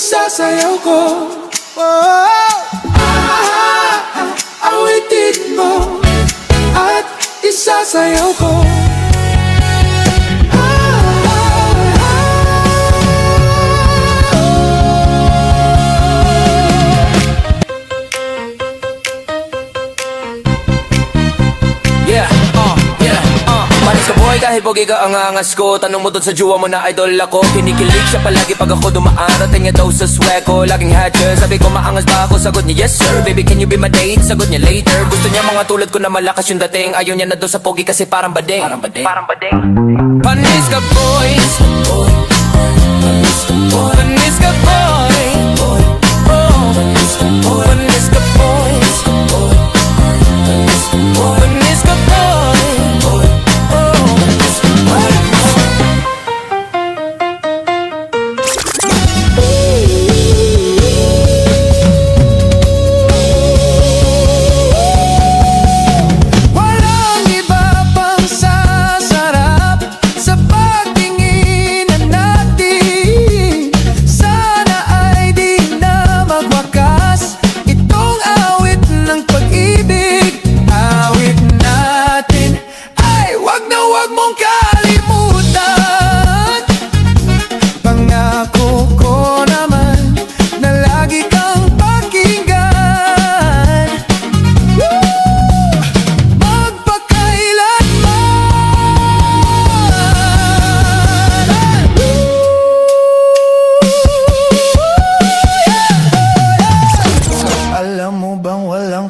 isasayaw ko. Awitin mo at isasayaw ko. Manis ka boy kahit pogi ka ang angas ko. Tanong mo dun sa jowa mo na idol ako. Kinikilig siya palagi pag ako dumaan. Rating niya daw sa sweko, laging hatcher. Sabi ko maangas ba ako? Sagot niya yes sir. Baby can you be my date? Sagot niya later. Gusto niya mga tulad ko na malakas yung dating. Ayaw niya na daw sa pogi kasi parang bading. Panis ka boy, panis ka boy, panis ka boy, panis ka boy.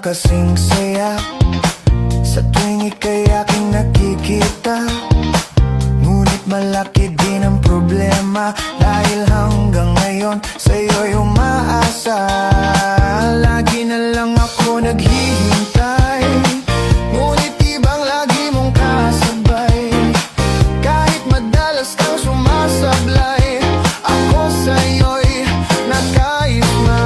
Kasing saya sa tuwing ika'y aking nakikita. Ngunit malaki din ang problema dahil hanggang ngayon sa'yo'y umaasa. Lagi na lang ako naghihintay, ngunit ibang lagi mong kasabay. Kahit madalas kang sumasablay, ako sa'yo'y nakaisma.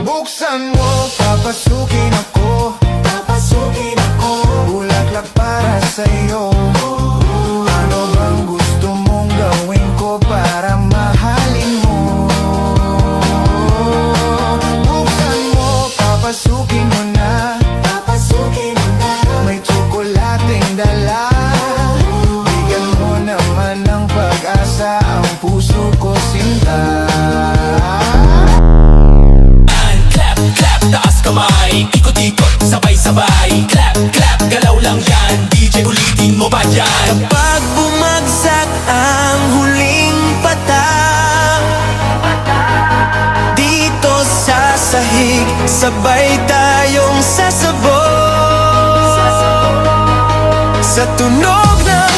Buksan mo, papasukin ako, bulaklak para sa'yo. Ano bang gusto mong gawin ko para mahalin mo? Buksan mo, papasukin mo na, may tsokolating dala. Bigyan mo naman ng pag-asa ang puso ko, sinta. Taas kamay, ikot-ikot, sabay-sabay. Clap, clap, galaw lang yan. DJ ulitin mo pa dyan. Kapag bumagsak ang huling patak dito sa sahig, sabay tayong sasabog sa tunog ng